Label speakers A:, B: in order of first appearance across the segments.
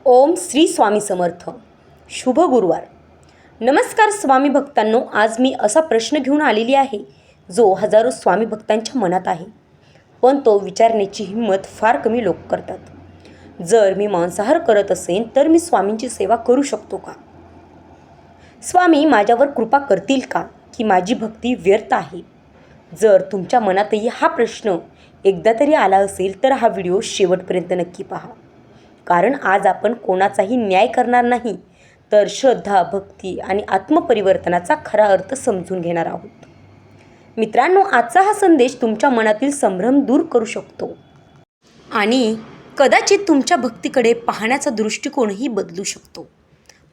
A: ओम श्री स्वामी समर्थ. शुभ गुरुवार. नमस्कार स्वामी भक्तांनो. आज मी असा प्रश्न घेऊन आलेली आहे जो हजारो स्वामी भक्तांच्या मनात आहे, पण तो विचारण्याची हिंमत फार कमी लोक करतात. जर मी मांसाहार करत असेन तर मी स्वामींची सेवा करू शकतो का? स्वामी माझ्यावर कृपा करतील का, की माझी भक्ती व्यर्थ आहे? जर तुमच्या मनातही हा प्रश्न एकदा तरी आला असेल तर हा व्हिडिओ शेवटपर्यंत नक्की पहा. कारण आज आपण कोणाचाही न्याय करणार नाही, तर श्रद्धा, भक्ती आणि आत्मपरिवर्तनाचा खरा अर्थ समजून घेणार आहोत. मित्रांनो, आजचा हा संदेश तुमच्या मनातील संभ्रम दूर करू शकतो आणि कदाचित तुमच्या भक्तीकडे पाहण्याचा दृष्टिकोनही बदलू शकतो.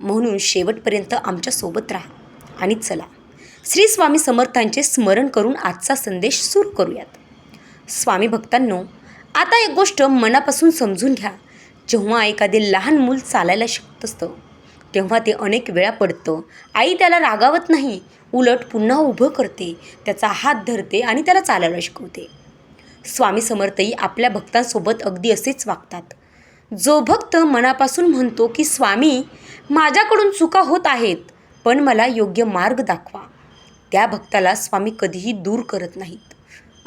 A: म्हणून शेवटपर्यंत आमच्यासोबत राहा आणि चला श्री स्वामी समर्थांचे स्मरण करून आजचा संदेश सुरू करूयात. स्वामी भक्तांनो, आता एक गोष्ट मनापासून समजून घ्या. जेव्हा एखादे लहान मूल चालायला शिकत असतं तेव्हा ते अनेक वेळा पडतं. आई त्याला रागावत नाही, उलट पुन्हा उभं करते, त्याचा हात धरते आणि त्याला चालायला शिकवते. स्वामी समर्थही आपल्या भक्तांसोबत अगदी असेच वागतात. जो भक्त मनापासून म्हणतो की स्वामी, माझ्याकडून चुका होत आहेत, पण मला योग्य मार्ग दाखवा, त्या भक्ताला स्वामी कधीही दूर करत नाहीत.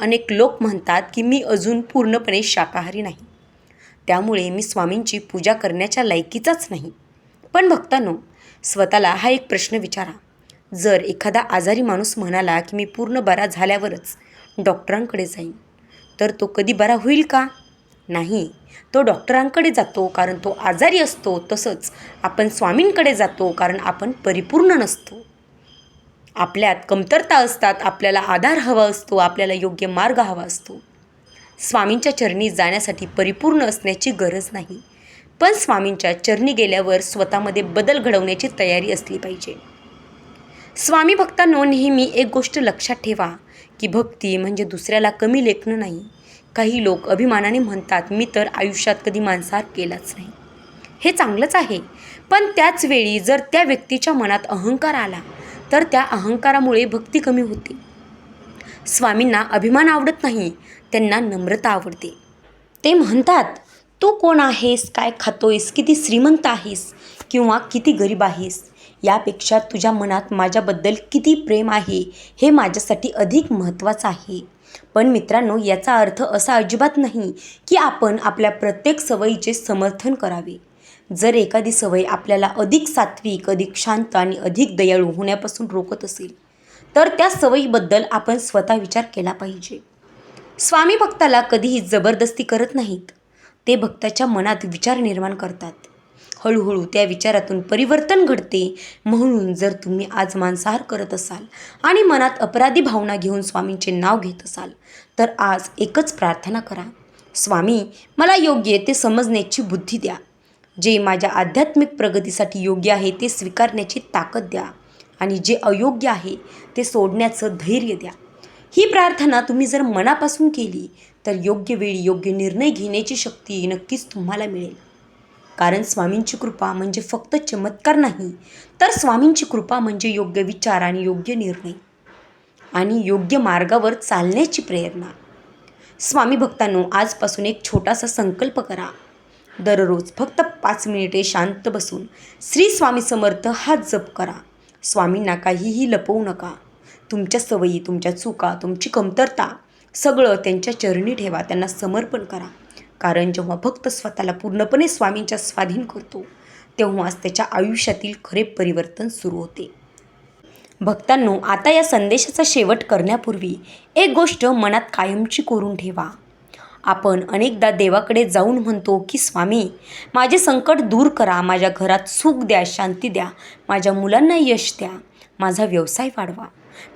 A: अनेक लोक म्हणतात की मी अजून पूर्णपणे शाकाहारी नाही, त्यामुळे मी स्वामींची पूजा करण्याच्या लायकीचाच नाही. पण भक्तांनो, स्वतःला हा एक प्रश्न विचारा. जर एखादा आजारी माणूस म्हणाला की मी पूर्ण बरा झाल्यावरच डॉक्टरांकडे जाईन, तर तो कधी बरा होईल का? नाही. तो डॉक्टरांकडे जातो कारण तो आजारी असतो. तसंच आपण स्वामींकडे जातो कारण आपण परिपूर्ण नसतो. आपल्यात कमतरता असतात, आपल्याला आधार हवा असतो, आपल्याला योग्य मार्ग हवा असतो. स्वामींच्या चरणी जाण्यासाठी परिपूर्ण असण्याची गरज नाही, पण स्वामींच्या चरणी गेल्यावर स्वतःमध्ये बदल घडवण्याची तयारी असली पाहिजे. स्वामी भक्तांनो, नेहमी एक गोष्ट लक्षात ठेवा की भक्ती म्हणजे दुसऱ्याला कमी लेखणं नाही. काही लोक अभिमानाने म्हणतात मी तर आयुष्यात कधी मांसाहार केलाच नाही. हे चांगलंच आहे, पण त्याच वेळी जर त्या व्यक्तीच्या मनात अहंकार आला तर त्या अहंकारामुळे भक्ती कमी होते. स्वामींना अभिमान आवडत नाही, त्यांना नम्रता आवडते. ते म्हणतात, तू कोण आहेस, काय खातोयस, किती श्रीमंत आहेस किंवा किती गरीब आहेस, यापेक्षा तुझ्या मनात माझ्याबद्दल किती प्रेम आहे हे माझ्यासाठी अधिक महत्त्वाचं आहे. पण मित्रांनो, याचा अर्थ असा अजिबात नाही की आपण आपल्या प्रत्येक सवयीचे समर्थन करावे. जर एखादी सवय आपल्याला अधिक सात्विक, अधिक शांत आणि अधिक दयाळू होण्यापासून रोखत असेल तर त्या सवयीबद्दल आपण स्वतः विचार केला पाहिजे. स्वामी भक्ताला कधीही जबरदस्ती करत नाहीत. ते भक्ताच्या मनात विचार निर्माण करतात. हळूहळू त्या विचारातून परिवर्तन घडते. म्हणून जर तुम्ही आज मांसाहार करत असाल आणि मनात अपराधी भावना घेऊन स्वामींचे नाव घेत असाल तर आज एकच प्रार्थना करा. स्वामी, मला योग्य ते समजण्याची बुद्धी द्या. जे माझ्या आध्यात्मिक प्रगतीसाठी योग्य आहे ते स्वीकारण्याची ताकद द्या आणि जे अयोग्य आहे ते सोडण्याचं धैर्य द्या. ही प्रार्थना तुम्ही जर मनापासून केली तर योग्य वेळी योग्य निर्णय घेण्याची शक्ती नक्कीच तुम्हाला मिळेल. कारण स्वामींची कृपा म्हणजे फक्त चमत्कार नाही, तर स्वामींची कृपा म्हणजे योग्य विचार आणि योग्य निर्णय आणि योग्य मार्गावर चालण्याची प्रेरणा. स्वामी भक्तांनो, आजपासून एक छोटासा संकल्प करा. दररोज फक्त 5 मिनिटे शांत बसून श्री स्वामी समर्थ हा जप करा. स्वामींना काहीही लपवू नका. तुमच्या सवयी, तुमच्या चुका, तुमची कमतरता सगळं त्यांच्या चरणी ठेवा, त्यांना समर्पण करा. कारण जेव्हा भक्त स्वतःला पूर्णपणे स्वामींच्या स्वाधीन करतो तेव्हाच त्याच्या आयुष्यातील खरे परिवर्तन सुरू होते. भक्तांनो, आता या संदेशाचा शेवट करण्यापूर्वी एक गोष्ट मनात कायमची करून ठेवा. आपण अनेकदा देवाकडे जाऊन म्हणतो की स्वामी, माझे संकट दूर करा, माझ्या घरात सुख द्या, शांती द्या, माझ्या मुलांना यश द्या, माझा व्यवसाय वाढवा.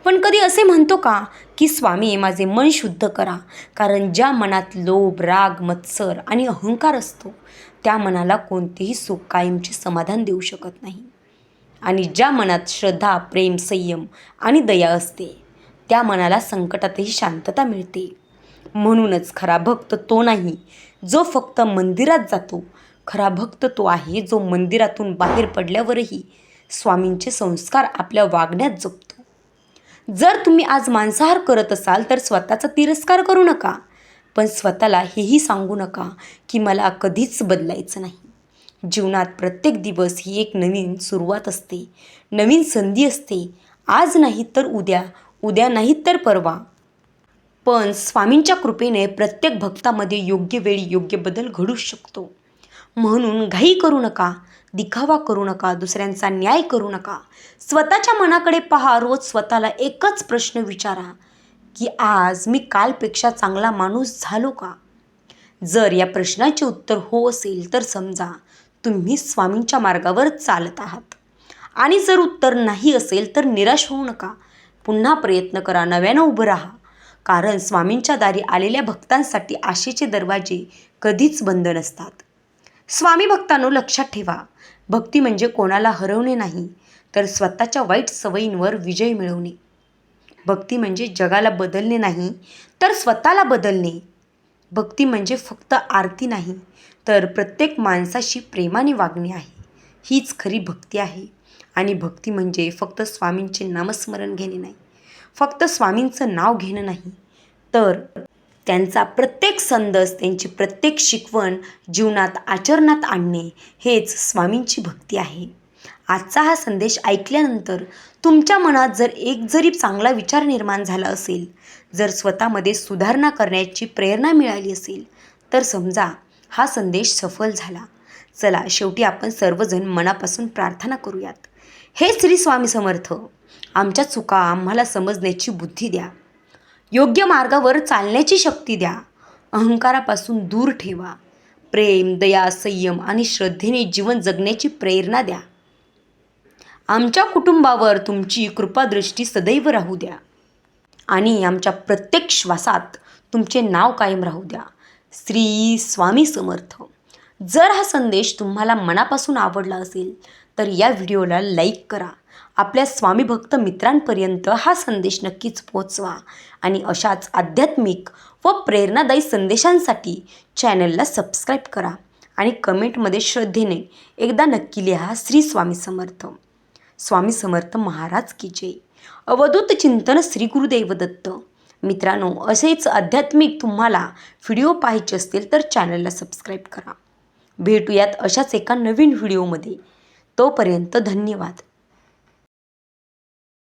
A: पण कधी असे म्हणतो का की स्वामी, माझे मन शुद्ध करा? कारण ज्या मनात लोभ, राग, मत्सर आणि अहंकार असतो त्या मनाला कोणतेही सुख, कायमचे समाधान देऊ शकत नाही. आणि ज्या मनात श्रद्धा, प्रेम, संयम आणि दया असते त्या मनाला संकटातही शांतता मिळते. म्हणूनच खरा भक्त तो नाही जो फक्त मंदिरात जातो. खरा भक्त तो आहे जो मंदिरातून बाहेर पडल्यावरही स्वामींचे संस्कार आपल्या वागण्यात जपतो. जर तुम्ही आज मांसाहार करत असाल तर स्वतःचा तिरस्कार करू नका, पण स्वतःला हेही सांगू नका की मला कधीच बदलायचं नाही. जीवनात प्रत्येक दिवस ही एक नवीन सुरुवात असते, नवीन संधी असते. आज नाही तर उद्या, उद्या नाही तर परवा. पण स्वामींच्या कृपेने प्रत्येक भक्तामध्ये योग्य वेळी योग्य बदल घडू शकतो. म्हणून घाई करू नका, दिखावा करू नका, दुसऱ्यांचा न्याय करू नका. स्वतःच्या मनाकडे पहा. रोज स्वतःला एकच प्रश्न विचारा की आज मी कालपेक्षा चांगला माणूस झालो का? जर या प्रश्नाचे उत्तर हो असेल तर समजा तुम्ही स्वामींच्या मार्गावर चालत आहात. आणि जर उत्तर नाही असेल तर निराश होऊ नका. पुन्हा प्रयत्न करा, नव्यानं उभं राहा. कारण स्वामींच्या दारी आलेल्या भक्तांसाठी आशेचे दरवाजे कधीच बंद नसतात. स्वामी भक्तांनो, लक्षात ठेवा, भक्ती म्हणजे कोणाला हरवणे नाही, तर स्वतःच्या वाईट सवयींवर विजय मिळवणे. भक्ती म्हणजे जगाला बदलणे नाही, तर स्वतःला बदलणे. भक्ती म्हणजे फक्त आरती नाही, तर प्रत्येक माणसाशी प्रेमाने वागणे आहे. हीच खरी भक्ती आहे. आणि भक्ती म्हणजे फक्त स्वामींचे नामस्मरण घेणे नाही, फक्त स्वामींचं नाव घेणं नाही, तर त्यांचा प्रत्येक संदेश, त्यांची प्रत्येक शिकवण जीवनात आचरणात आणणे हेच स्वामींची भक्ती आहे. आजचा हा संदेश ऐकल्यानंतर तुमच्या मनात जर एक जरी चांगला विचार निर्माण झाला असेल, जर स्वतःमध्ये सुधारणा करण्याची प्रेरणा मिळाली असेल, तर समजा हा संदेश सफल झाला. चला, शेवटी आपण सर्वजण मनापासून प्रार्थना करूयात. हे श्री स्वामी समर्थ, आमच्या चुका आम्हाला समजण्याची बुद्धी द्या, योग्य मार्गावर चालण्याची शक्ती द्या, अहंकारापासून दूर ठेवा, प्रेम, दया, संयम आणि श्रद्धेने जीवन जगण्याची प्रेरणा द्या. आमच्या कुटुंबावर तुमची कृपादृष्टी सदैव राहू द्या आणि आमच्या प्रत्येक श्वासात तुमचे नाव कायम राहू द्या. श्री स्वामी समर्थ. जर हा संदेश तुम्हाला मनापासून आवडला असेल तर या व्हिडिओला लाईक करा. आपल्या स्वामी भक्त मित्रांपर्यंत हा संदेश नक्कीच पोहोचवा आणि अशाच आध्यात्मिक व प्रेरणादायी संदेशांसाठी चॅनलला सबस्क्राईब करा आणि कमेंटमध्ये श्रद्धेने एकदा नक्की लिहा, श्री स्वामी समर्थ. स्वामी समर्थ महाराज की जय. अवधूत चिंतन श्री गुरुदेव दत्त. मित्रांनो, असेच आध्यात्मिक तुम्हाला व्हिडिओ पाहायचे असतील तर चॅनलला सबस्क्राईब करा. भेटूयात अशाच एका नवीन व्हिडिओमध्ये. तोपर्यंत धन्यवाद.